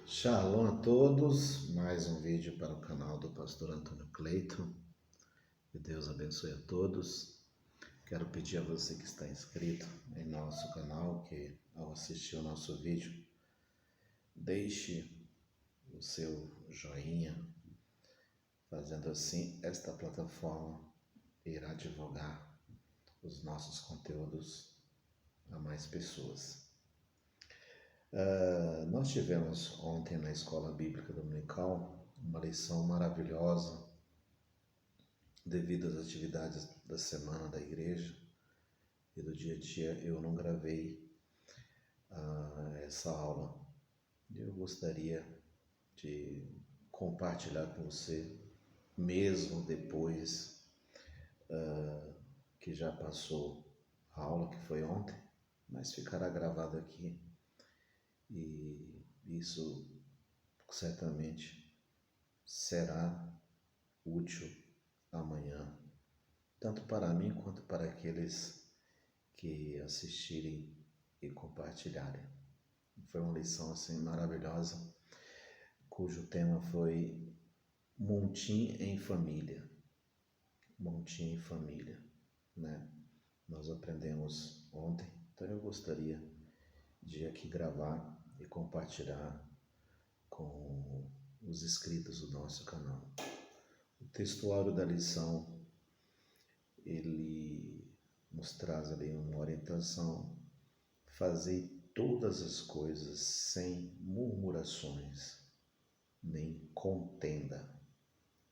Shalom a todos, mais um vídeo para o canal do Pastor Antônio Cleiton. Que Deus abençoe a todos. Quero pedir a você que está inscrito em nosso canal que, ao assistir o nosso vídeo, deixe o seu joinha. Fazendo assim, esta plataforma irá divulgar os nossos conteúdos a mais pessoas. Nós tivemos ontem na Escola Bíblica Dominical uma lição maravilhosa devido às atividades da semana da igreja e do dia a dia. Eu não gravei essa aula. Eu gostaria de compartilhar com você, mesmo depois que já passou a aula que foi ontem, mas ficará gravado aqui. E isso certamente será útil amanhã, tanto para mim quanto para aqueles que assistirem e compartilharem. Foi uma lição assim maravilhosa, cujo tema foi Montim em Família. Montim em Família, né? Nós aprendemos ontem, então eu gostaria de aqui gravar e compartilhar com os inscritos do nosso canal. O textuário da lição, ele nos traz ali uma orientação: fazei todas as coisas sem murmurações, nem contenda.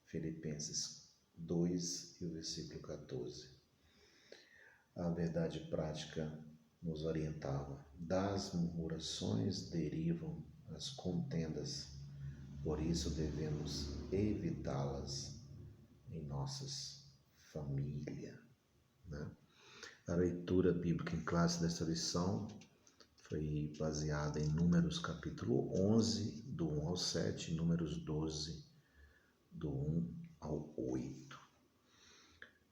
Filipenses 2 e o versículo 14. A verdade prática nos orientava: das murmurações derivam as contendas, por isso devemos evitá-las em nossas famílias, né? A leitura bíblica em classe dessa lição foi baseada em Números capítulo 11, do 1 ao 7, e Números 12, do 1 ao 8.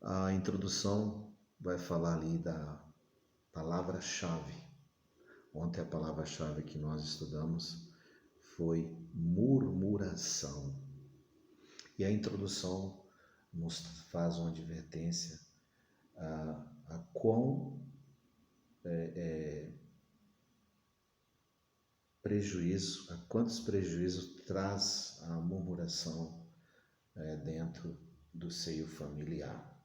A introdução vai falar ali da palavra-chave. Ontem a palavra-chave que nós estudamos foi murmuração. E a introdução nos faz uma advertência a quão a quantos prejuízos traz a murmuração dentro do seio familiar,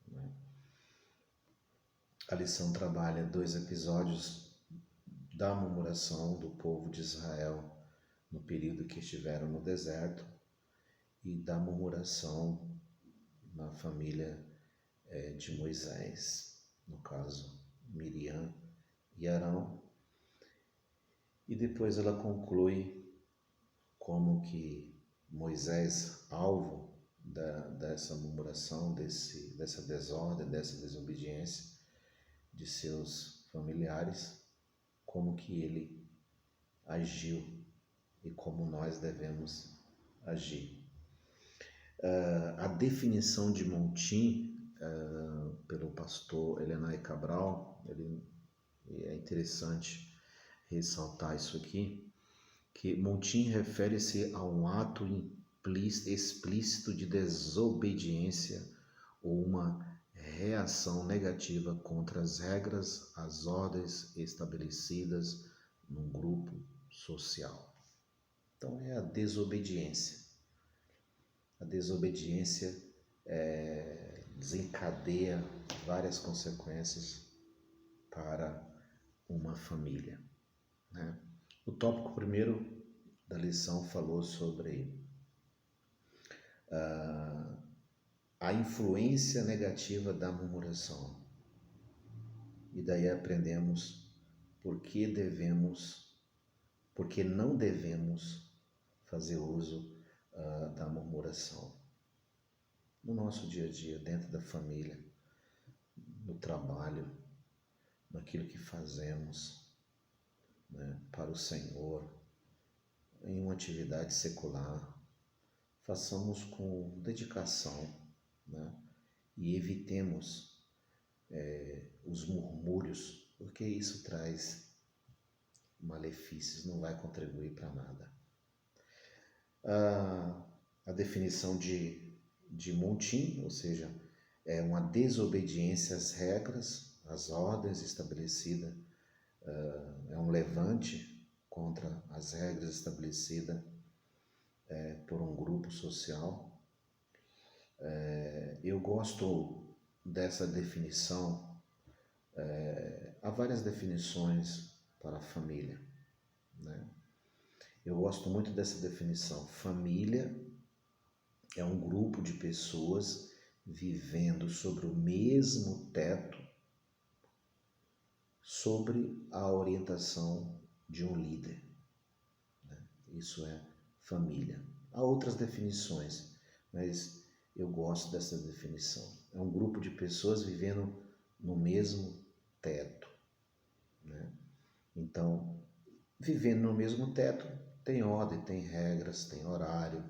né? A lição trabalha 2 episódios da murmuração do povo de Israel no período que estiveram no deserto e da murmuração na família de Moisés, no caso Miriam e Arão. E depois ela conclui como que Moisés, alvo dessa murmuração, dessa desordem, dessa desobediência de seus familiares, como que ele agiu e como nós devemos agir. A definição de montim pelo pastor Helenay Cabral, é interessante ressaltar isso aqui, que montim refere-se a um ato explícito de desobediência ou uma reação negativa contra as regras, as ordens estabelecidas num grupo social. Então é a desobediência. A desobediência desencadeia várias consequências para uma família, né? O tópico primeiro da lição falou sobre a influência negativa da murmuração. E daí aprendemos por que não devemos fazer uso da murmuração no nosso dia a dia, dentro da família, no trabalho, naquilo que fazemos, né, para o Senhor, em uma atividade secular. Façamos com dedicação, né, e evitemos os murmúrios, porque isso traz malefícios, não vai contribuir para nada. a definição de montim, ou seja, é uma desobediência às regras, às ordens estabelecidas, é um levante contra as regras estabelecidas por um grupo social. Eu gosto dessa definição. Há várias definições para a família, né? Eu gosto muito dessa definição. Família é um grupo de pessoas vivendo sobre o mesmo teto, sobre a orientação de um líder, né? Isso é família. Há outras definições, mas eu gosto dessa definição. É um grupo de pessoas vivendo no mesmo teto, né? Então, vivendo no mesmo teto, tem ordem, tem regras, tem horário,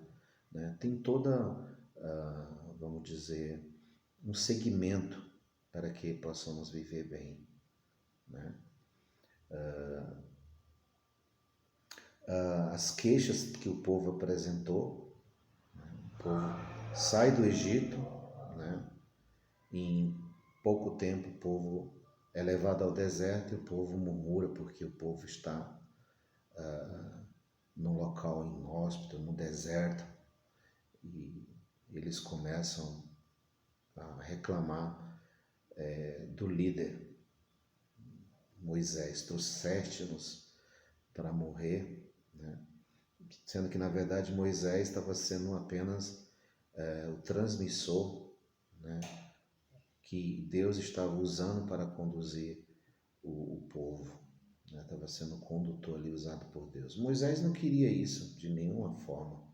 né? Tem toda, vamos dizer, um segmento para que possamos viver bem, né? As queixas que o povo apresentou, né? O povo sai do Egito, né? E em pouco tempo o povo é levado ao deserto e o povo murmura porque o povo está num local inóspito, no deserto, e eles começam a reclamar do líder Moisés: trouxeste-nos para morrer, né? Sendo que na verdade Moisés estava sendo apenas o transmissor, né? Que Deus estava usando para conduzir o povo, né? Estava sendo o condutor ali usado por Deus. Moisés não queria isso de nenhuma forma,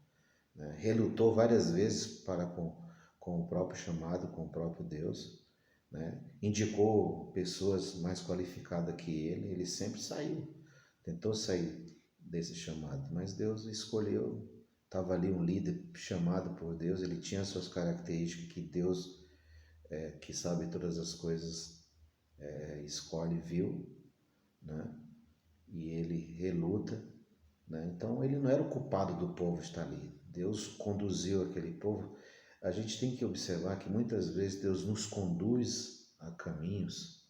né? Relutou várias vezes para com o próprio chamado, com o próprio Deus, né? Indicou pessoas mais qualificadas que ele sempre saiu, tentou sair desse chamado, mas Deus escolheu. Estava ali um líder chamado por Deus, ele tinha suas características que Deus, que sabe todas as coisas, escolhe, viu, né? E ele reluta, né? Então ele não era o culpado do povo estar ali. Deus conduziu aquele povo. A gente tem que observar que muitas vezes Deus nos conduz a caminhos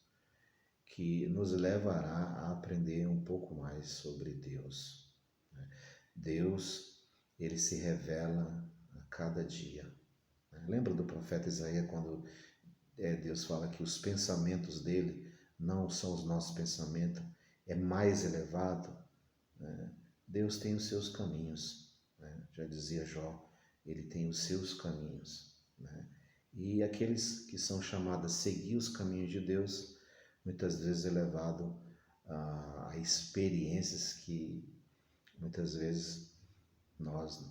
que nos levará a aprender um pouco mais sobre Deus, né? Deus, ele se revela a cada dia, né? Lembra do profeta Isaías quando Deus fala que os pensamentos dele não são os nossos pensamentos, é mais elevado, né? Deus tem os seus caminhos, né? Já dizia Jó, ele tem os seus caminhos, né? E aqueles que são chamados a seguir os caminhos de Deus, muitas vezes é levado a experiências que muitas vezes nós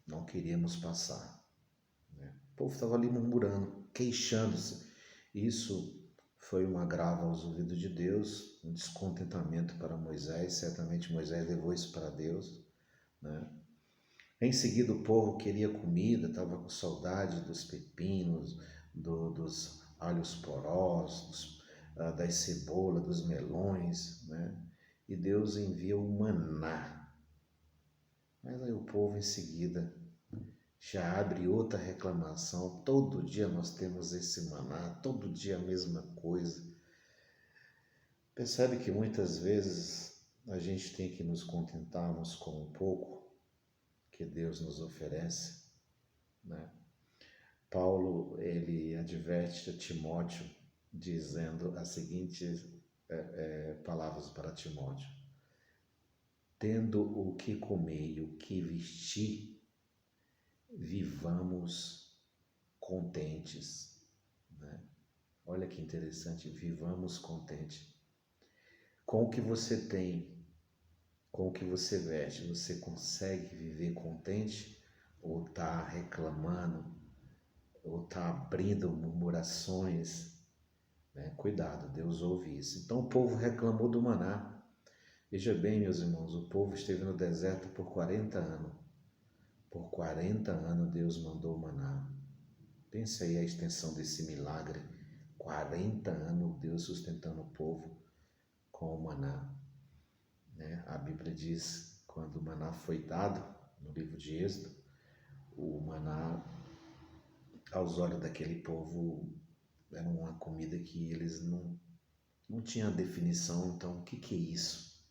não queríamos passar, né? O povo estava ali murmurando, queixando-se. Isso foi um agravo aos ouvidos de Deus, um descontentamento para Moisés. Certamente Moisés levou isso para Deus, né? Em seguida o povo queria comida, estava com saudade dos pepinos, dos alhos porós, das cebolas, dos melões, né? E Deus envia o maná. Mas aí o povo em seguida já abre outra reclamação. Todo dia nós temos esse maná, todo dia a mesma coisa. Percebe que muitas vezes a gente tem que nos contentarmos com um pouco que Deus nos oferece, né? Paulo, ele adverte a Timóteo dizendo as seguintes palavras para Timóteo: tendo o que comer e o que vestir, vivamos contentes, né? Olha que interessante, vivamos contentes. Com o que você tem, com o que você veste, você consegue viver contente ou está reclamando, ou está abrindo murmurações, né? Cuidado, Deus ouve isso. Então o povo reclamou do maná. Veja bem, meus irmãos, o povo esteve no deserto por 40 anos. Por 40 anos Deus mandou o maná. Pense aí a extensão desse milagre. 40 anos Deus sustentando o povo com o maná, né? A Bíblia diz, quando o maná foi dado livro de Êxodo, o maná, aos olhos daquele povo, era uma comida que eles não tinham definição. Então, o que é isso?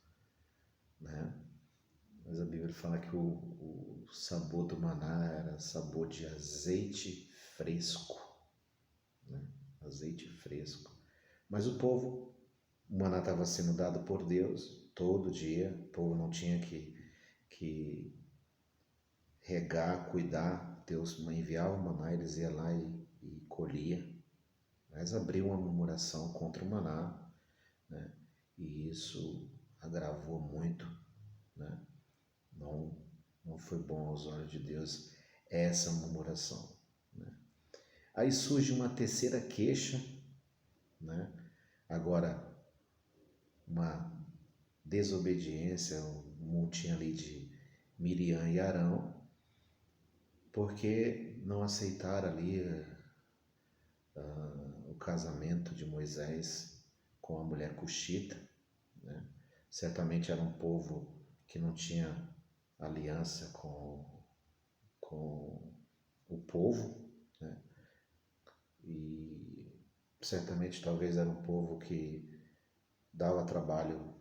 Né? Mas a Bíblia fala que o sabor do maná era sabor de azeite fresco, né? Azeite fresco. Mas o maná estava sendo dado por Deus todo dia, o povo não tinha que regar, cuidar. Deus enviava o maná, eles iam lá e colhia. Mas abriu uma murmuração contra o maná, né? E isso agravou muito, né? Não foi bom aos olhos de Deus essa murmuração, né? Aí surge uma terceira queixa, né? Agora, uma desobediência, um montinho ali de Miriam e Arão, porque não aceitaram ali o casamento de Moisés com a mulher cuxita, né? Certamente era um povo que não tinha aliança com o povo, né? E certamente talvez era um povo que dava trabalho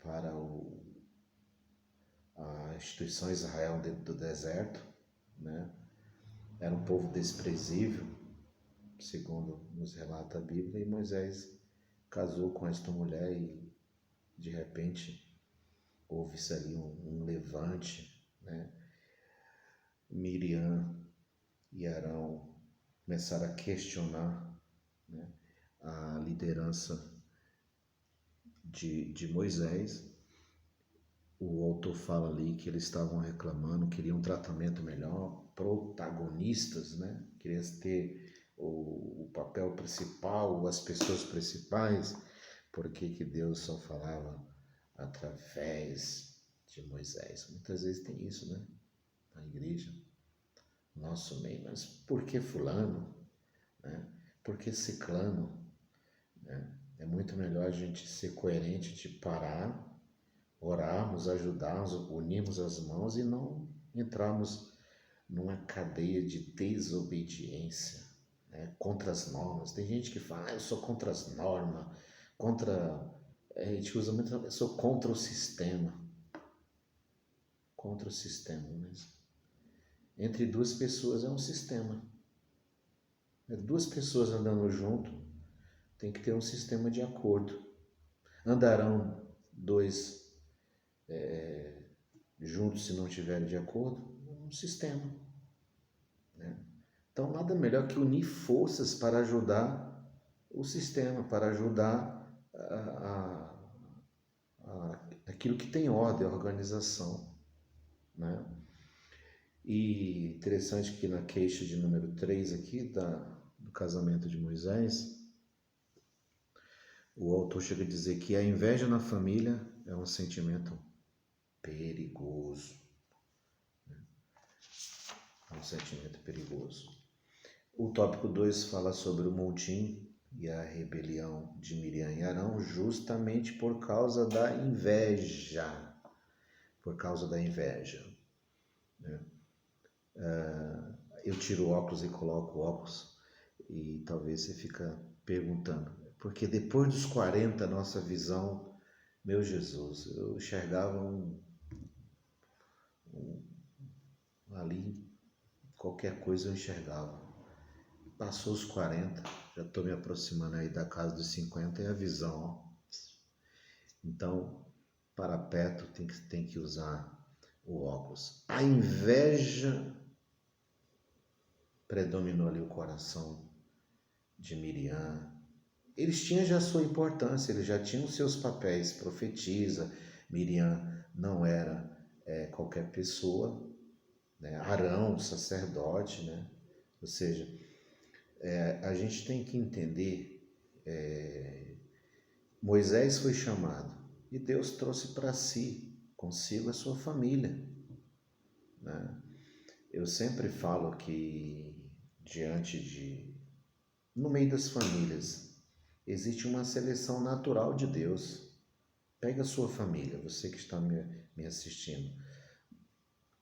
para a instituição Israel dentro do deserto, né? Era um povo desprezível, segundo nos relata a Bíblia, e Moisés casou com esta mulher e de repente houve-se ali um levante, né? Miriam e Arão começaram a questionar, né, a liderança de Moisés. O autor fala ali que eles estavam reclamando, queriam um tratamento melhor, protagonistas, né? Queriam ter o papel principal, as pessoas principais. Por que Deus só falava através de Moisés? Muitas vezes tem isso, né? Na igreja, nosso meio. Mas por que fulano? Né? Por que ciclano? Né? É muito melhor a gente ser coerente de parar, orarmos, ajudarmos, unirmos as mãos e não entrarmos numa cadeia de desobediência, né, contra as normas. Tem gente que fala, eu sou contra as normas, a gente usa muito, eu sou contra o sistema. Contra o sistema, mas entre duas pessoas é um sistema. Duas pessoas andando junto, tem que ter um sistema de acordo. Andarão dois juntos se não estiverem de acordo? Um sistema, né? Então, nada melhor que unir forças para ajudar o sistema, para ajudar aquilo que tem ordem, a organização, né? E interessante que na queixa de número 3 aqui, do casamento de Moisés, o autor chega a dizer que a inveja na família é um sentimento perigoso. É um sentimento perigoso. O tópico 2 fala sobre o montim e a rebelião de Miriam e Arão, justamente por causa da inveja. Por causa da inveja, né? Eu tiro o óculos e coloco o óculos e talvez você fica perguntando, porque depois dos 40, nossa visão, meu Jesus, eu enxergava ali, qualquer coisa eu enxergava. Passou os 40, já estou me aproximando aí da casa dos 50 e a visão, ó. Então, para perto tem que usar o óculos. A inveja predominou ali o coração de Miriam. Eles tinham já sua importância, eles já tinham seus papéis, profetisa. Miriam não era qualquer pessoa, né? Arão, sacerdote, né? Ou seja, a gente tem que entender, Moisés foi chamado e Deus trouxe para si, consigo a sua família, né? Eu sempre falo que no meio das famílias, existe uma seleção natural de Deus. Pega a sua família, você que está me assistindo.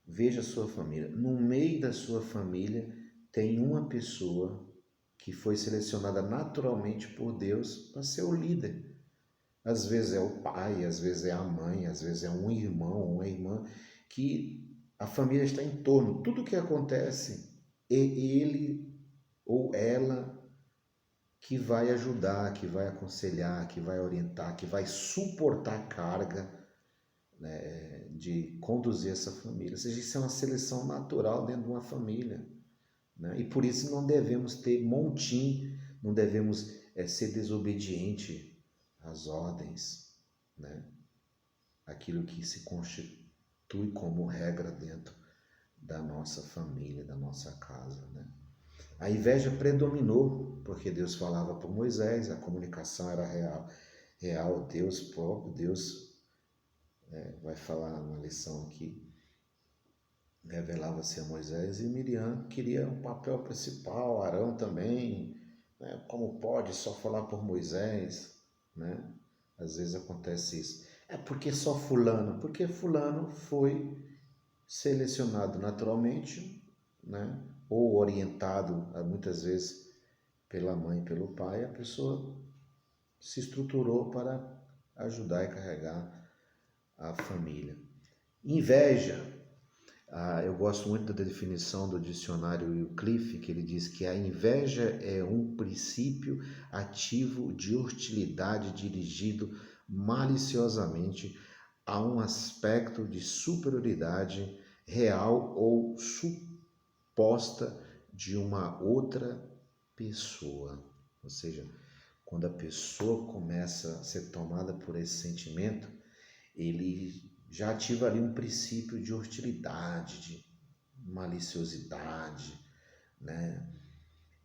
Veja a sua família. No meio da sua família tem uma pessoa que foi selecionada naturalmente por Deus para ser o líder. Às vezes é o pai, às vezes é a mãe, às vezes é um irmão, uma irmã, que a família está em torno. Tudo que acontece é ele ou ela que vai ajudar, que vai aconselhar, que vai orientar, que vai suportar a carga, né, de conduzir essa família. Ou seja, isso é uma seleção natural dentro de uma família, né? E por isso não devemos ter montim, não devemos ser desobediente às ordens, né? Aquilo que se constitui como regra dentro da nossa família, da nossa casa, né? A inveja predominou, porque Deus falava por Moisés, a comunicação era real, Deus próprio, Deus vai falar na lição aqui, revelava-se a Moisés, e Miriam queria um papel principal, Arão também, né? Como pode só falar por Moisés, né? Às vezes acontece isso. É porque só fulano? Porque fulano foi selecionado naturalmente, né? Ou orientado, muitas vezes, pela mãe e pelo pai, a pessoa se estruturou para ajudar e carregar a família. Inveja. Eu gosto muito da definição do dicionário Wycliffe, que ele diz que a inveja é um princípio ativo de hostilidade dirigido maliciosamente a um aspecto de superioridade real ou suposta de uma outra pessoa. Ou seja, quando a pessoa começa a ser tomada por esse sentimento, ele já ativa ali um princípio de hostilidade, de maliciosidade, né?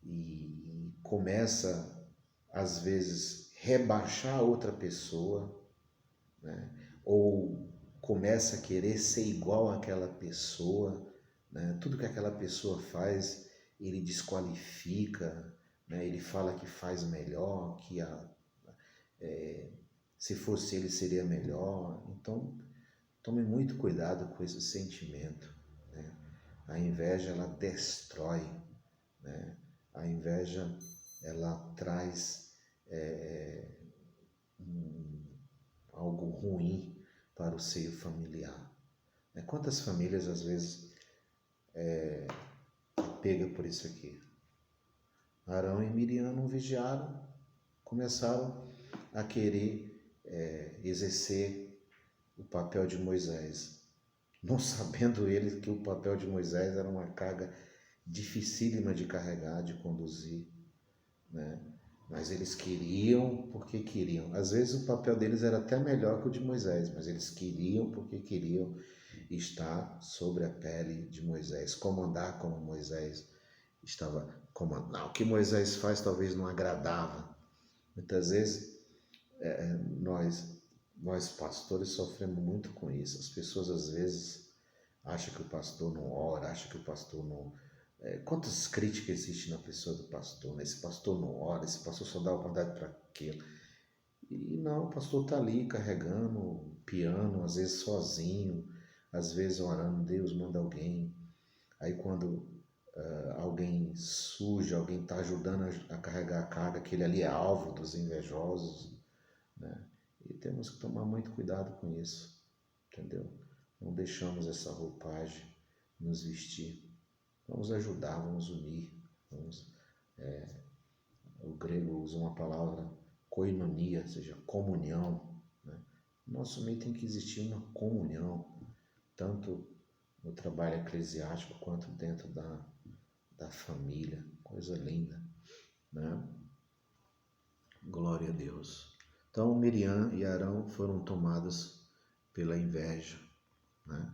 E começa, às vezes, rebaixar outra pessoa, né? Ou começa a querer ser igual àquela pessoa, né? Tudo que aquela pessoa faz, ele desqualifica, né? Ele fala que faz melhor, que se fosse ele seria melhor. Então, tome muito cuidado com esse sentimento, né? A inveja, ela destrói, né? A inveja, ela traz algo ruim para o seio familiar. Quantas famílias, às vezes, pega por isso aqui? Arão e Miriam não vigiaram, começaram a querer exercer o papel de Moisés, não sabendo eles que o papel de Moisés era uma carga dificílima de carregar, de conduzir, né? Mas eles queriam porque queriam. Às vezes o papel deles era até melhor que o de Moisés, mas eles queriam porque queriam estar sobre a pele de Moisés, comandar como Moisés estava comandando. O que Moisés faz talvez não agradava. Muitas vezes nós pastores sofremos muito com isso. As pessoas às vezes acham que o pastor não ora, acham que o pastor não. Quantas críticas existem na pessoa do pastor, né? Esse pastor não ora, esse pastor só dá oportunidade para aquilo. E não, o pastor está ali carregando o piano, às vezes sozinho, às vezes orando, Deus manda alguém. Aí quando alguém surge, alguém está ajudando a carregar a carga, aquele ali é alvo dos invejosos, né? E temos que tomar muito cuidado com isso, entendeu? Não deixamos essa roupagem nos vestir. Vamos ajudar, vamos unir. O grego usa uma palavra koinonia, ou seja, comunhão, né? No nosso meio tem que existir uma comunhão, tanto no trabalho eclesiástico quanto dentro da família. Coisa linda, né? Glória a Deus. Então Miriam e Arão foram tomados pela inveja, né?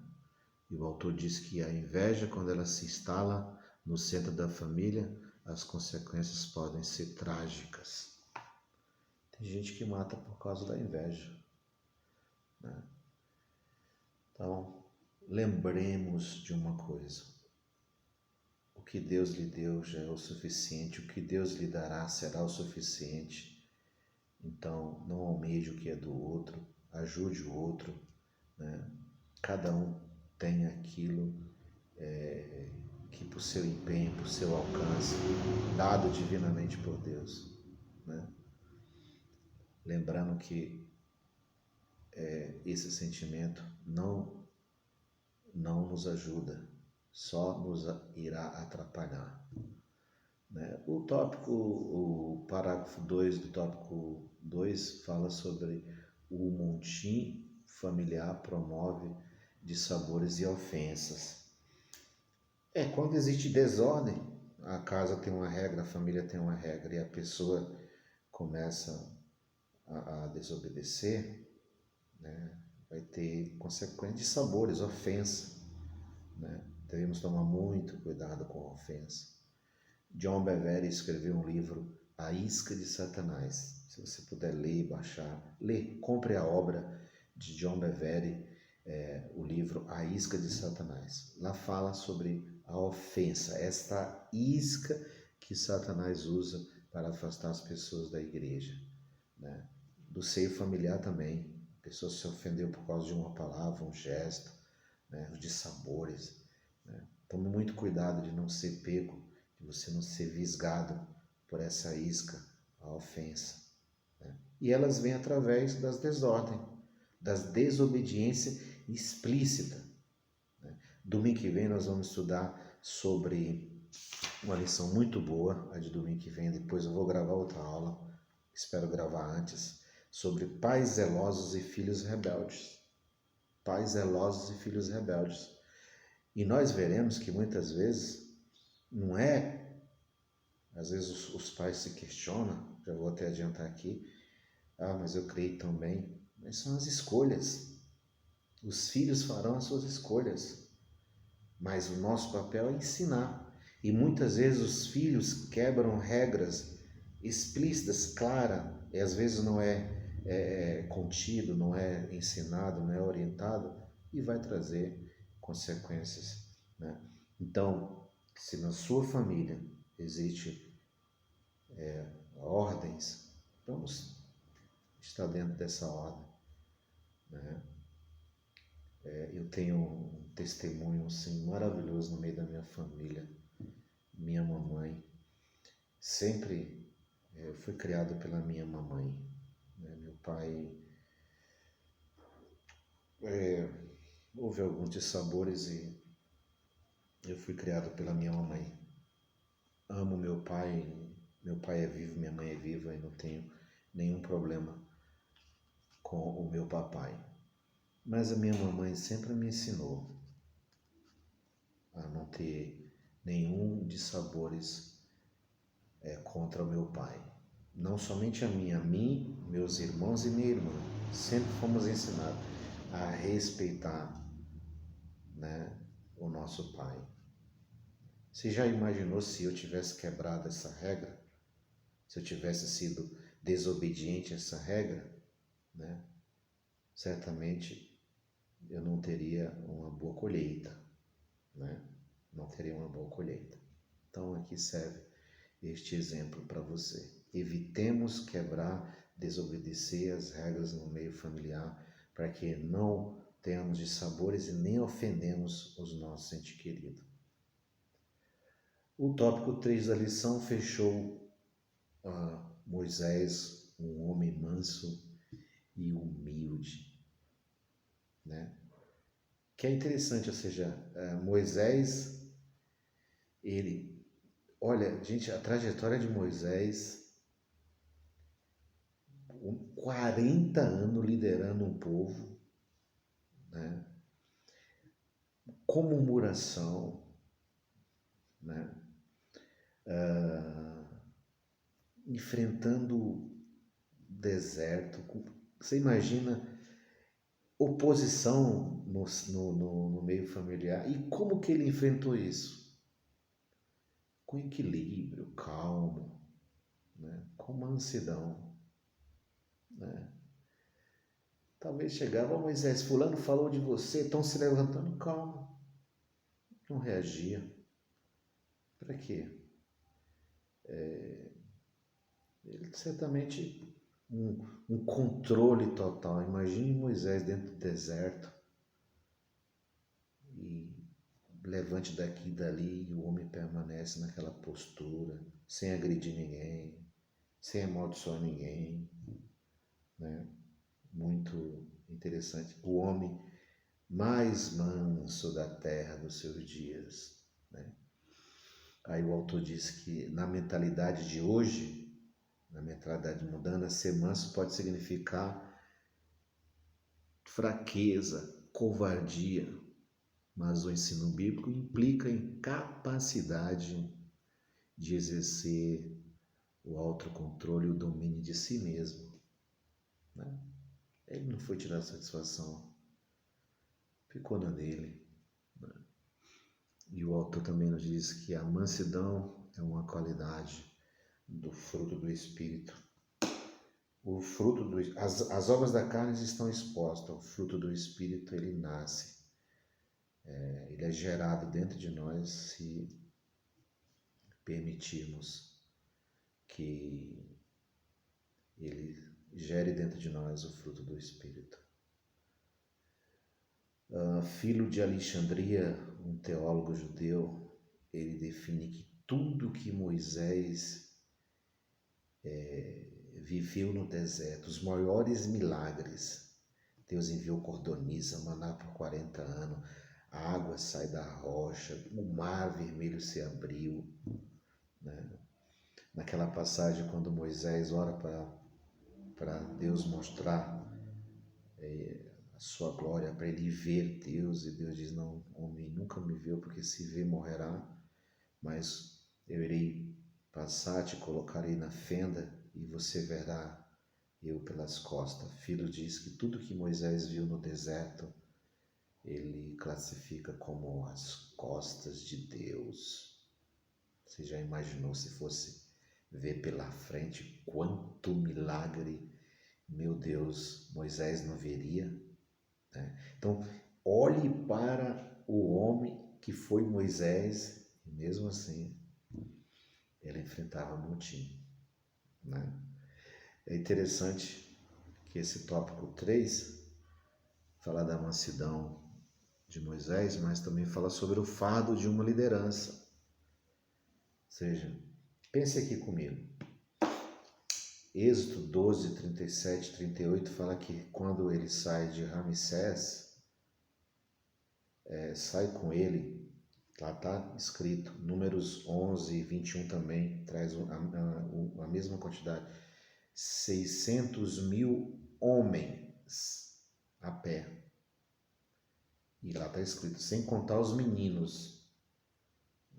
E o autor diz que a inveja, quando ela se instala no centro da família, as consequências podem ser trágicas. Tem gente que mata por causa da inveja, né? Então, lembremos de uma coisa: o que Deus lhe deu já é o suficiente, o que Deus lhe dará será o suficiente. Então, não almeje o que é do outro, ajude o outro, né? Cada um tem aquilo que por seu empenho, por seu alcance, dado divinamente por Deus, né? Lembrando que esse sentimento não nos ajuda, só nos irá atrapalhar, né? O parágrafo 2 do tópico 2 fala sobre o montim familiar promove dissabores e ofensas. Quando existe desordem, a casa tem uma regra, a família tem uma regra e a pessoa começa a desobedecer, né? Vai ter consequências de sabores, ofensa, né? Devemos tomar muito cuidado com a ofensa. John Bevere escreveu um livro, A Isca de Satanás. Se você puder ler e baixar, compre a obra de John Bevere, o livro A Isca de Satanás. Lá fala sobre a ofensa, esta isca que Satanás usa para afastar as pessoas da igreja, né? Do seio familiar também. A pessoa se ofendeu por causa de uma palavra, um gesto, né? Os dissabores, né? Tome muito cuidado de não ser pego, de você não ser visgado por essa isca, a ofensa, né? E elas vêm através das desordens, das desobediência explícita, né? Domingo que vem nós vamos estudar sobre uma lição muito boa, a de domingo que vem. Depois eu vou gravar outra aula, espero gravar antes, sobre pais zelosos e filhos rebeldes. Pais zelosos e filhos rebeldes. E nós veremos que muitas vezes não é, às vezes os pais se questionam, já vou até adiantar aqui, mas eu criei tão bem, mas são as escolhas. Os filhos farão as suas escolhas, mas o nosso papel é ensinar. E muitas vezes os filhos quebram regras explícitas, claras, e às vezes não é contido, não é ensinado, não é orientado, e vai trazer consequências, né? Então, se na sua família existe ordens, vamos estar dentro dessa ordem, né? Eu tenho um testemunho assim, maravilhoso no meio da minha família. Minha mamãe, sempre eu fui criado pela minha mamãe, né? Meu pai, houve alguns dissabores e eu fui criado pela minha mamãe. Amo meu pai é vivo, minha mãe é viva e não tenho nenhum problema com o meu papai. Mas a minha mamãe sempre me ensinou a não ter nenhum dissabores contra o meu pai. Não somente a mim, meus irmãos e minha irmã, sempre fomos ensinados a respeitar, né, o nosso pai. Você já imaginou se eu tivesse quebrado essa regra? Se eu tivesse sido desobediente a essa regra, né? Certamente eu não teria uma boa colheita, né? Não teria uma boa colheita. Então aqui serve este exemplo para você. Evitemos quebrar, desobedecer as regras no meio familiar, para que não tenhamos dissabores e nem ofendemos os nossos entes queridos. O tópico 3 da lição fechou Moisés, um homem manso e humilde, né? Que é interessante, ou seja, Moisés, olha, gente, a trajetória de Moisés, 40 anos liderando um povo, né? Como murmuração, né? Enfrentando deserto. Você imagina oposição no meio familiar. E como que ele enfrentou isso? Com equilíbrio, calmo, né? Com mansidão, né? Talvez chegava, Moisés, fulano falou de você, estão se levantando, calma. Não reagia. Para quê? Ele certamente um controle total. Imagine Moisés dentro do deserto, levante daqui e dali, e o homem permanece naquela postura, sem agredir ninguém, sem amaldiçoar ninguém, né? Muito interessante. O homem mais manso da terra dos seus dias, né? Aí o autor diz que na mentalidade de hoje, na mentalidade mundana, ser manso pode significar fraqueza, covardia, mas o ensino bíblico implica em capacidade de exercer o autocontrole e o domínio de si mesmo, né? Ele não foi tirar satisfação, ficou na dele, né? E o autor também nos diz que a mansidão é uma qualidade do fruto do Espírito. O fruto as obras da carne estão expostas, o fruto do Espírito ele nasce, ele é gerado dentro de nós se permitirmos que ele gere dentro de nós o fruto do Espírito. Filo de Alexandria, um teólogo judeu, ele define que tudo que Moisés viveu no deserto, os maiores milagres, Deus enviou cordoniza, maná por 40 anos, a água sai da rocha, o mar vermelho se abriu, né? Naquela passagem quando Moisés ora para Deus mostrar a sua glória, para ele ver Deus, e Deus diz, não, homem nunca me viu, porque se vê morrerá, mas eu irei passar, te colocarei na fenda, e você verá eu pelas costas. Filho diz que tudo que Moisés viu no deserto, ele classifica como as costas de Deus. Você já imaginou se fosse ver pela frente quanto milagre, meu Deus, Moisés não veria, né? Então, olhe para o homem que foi Moisés, e mesmo assim, ele enfrentava montinho, né? É interessante que esse tópico 3 fala da mansidão de Moisés, mas também fala sobre o fardo de uma liderança. Ou seja, pense aqui comigo. Êxodo 12, 37, 38 fala que quando ele sai de Ramsés, sai com ele, lá está escrito, Números 11 e 21 também traz a mesma quantidade, 600.000 homens a pé. E lá está escrito, sem contar os meninos,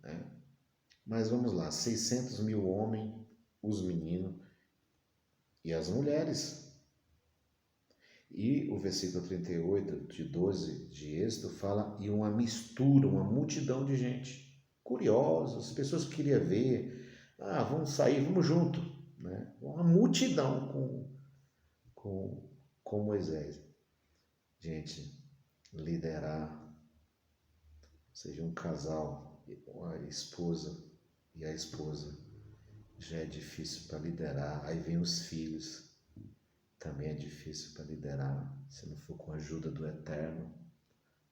né? Mas vamos lá, 600.000 homens, os meninos e as mulheres. E o versículo 38 de 12 de Êxodo fala, e uma mistura, uma multidão de gente, curiosos, pessoas que queriam ver, vamos sair, vamos junto, né? Uma multidão com Moisés. Gente, liderar, seja um casal, a esposa e a esposa, já é difícil para liderar, aí vem os filhos, também é difícil para liderar, se não for com a ajuda do Eterno,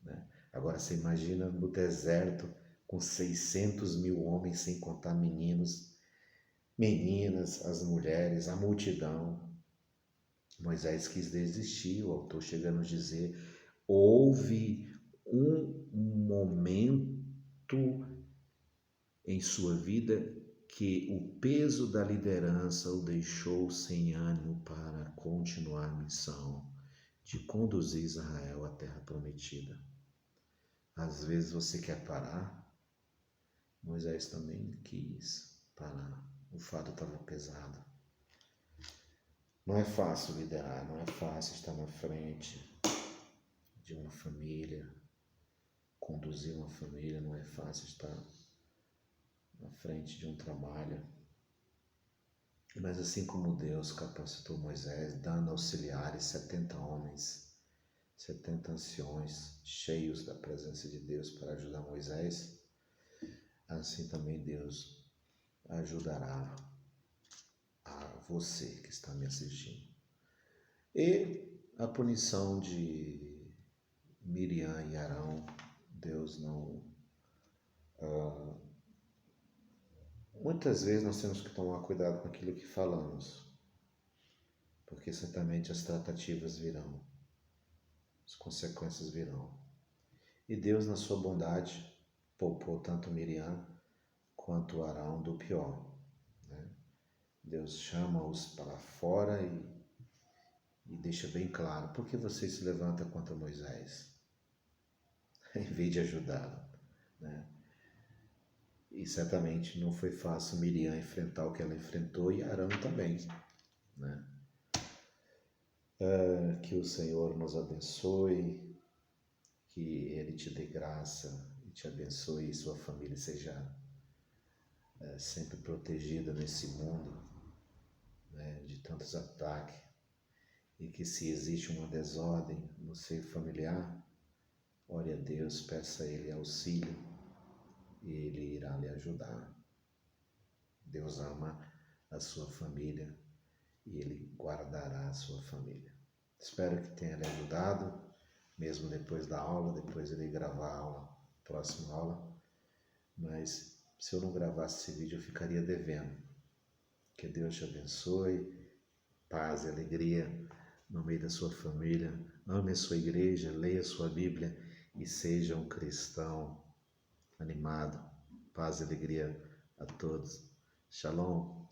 né? Agora você imagina no deserto, com 600.000 homens, sem contar meninos, meninas, as mulheres, a multidão. Moisés quis desistir, o autor chega a nos dizer, houve um momento em sua vida que o peso da liderança o deixou sem ânimo para continuar a missão de conduzir Israel à terra prometida. Às vezes você quer parar, Moisés também quis parar, o fardo estava pesado. Não é fácil liderar, não é fácil estar na frente de uma família, conduzir uma família, não é fácil estar na frente de um trabalho. Mas assim como Deus capacitou Moisés, dando auxiliares, 70 homens, 70 anciões, cheios da presença de Deus para ajudar Moisés, assim também Deus ajudará a você que está me assistindo. E a punição de Miriam e Arão, Deus não muitas vezes nós temos que tomar cuidado com aquilo que falamos, porque certamente as tratativas virão, as consequências virão. E Deus, na sua bondade, poupou tanto Miriam quanto Arão do pior, né? Deus chama-os para fora e deixa bem claro: por que você se levanta contra Moisés? Em vez de ajudá-lo, né? E certamente não foi fácil Miriam enfrentar o que ela enfrentou, e Arão também, né? Que o Senhor nos abençoe, que Ele te dê graça e te abençoe e sua família seja sempre protegida nesse mundo, né, de tantos ataques, e que se existe uma desordem no seio familiar, ore a Deus, peça a Ele auxílio e Ele irá lhe ajudar. Deus ama a sua família e Ele guardará a sua família. Espero que tenha lhe ajudado, mesmo depois da aula, depois ele gravar a aula, próxima aula. Mas se eu não gravasse esse vídeo, eu ficaria devendo. Que Deus te abençoe, paz e alegria no meio da sua família. Ame a sua igreja, leia a sua Bíblia e seja um cristão animado. Paz e alegria a todos. Shalom.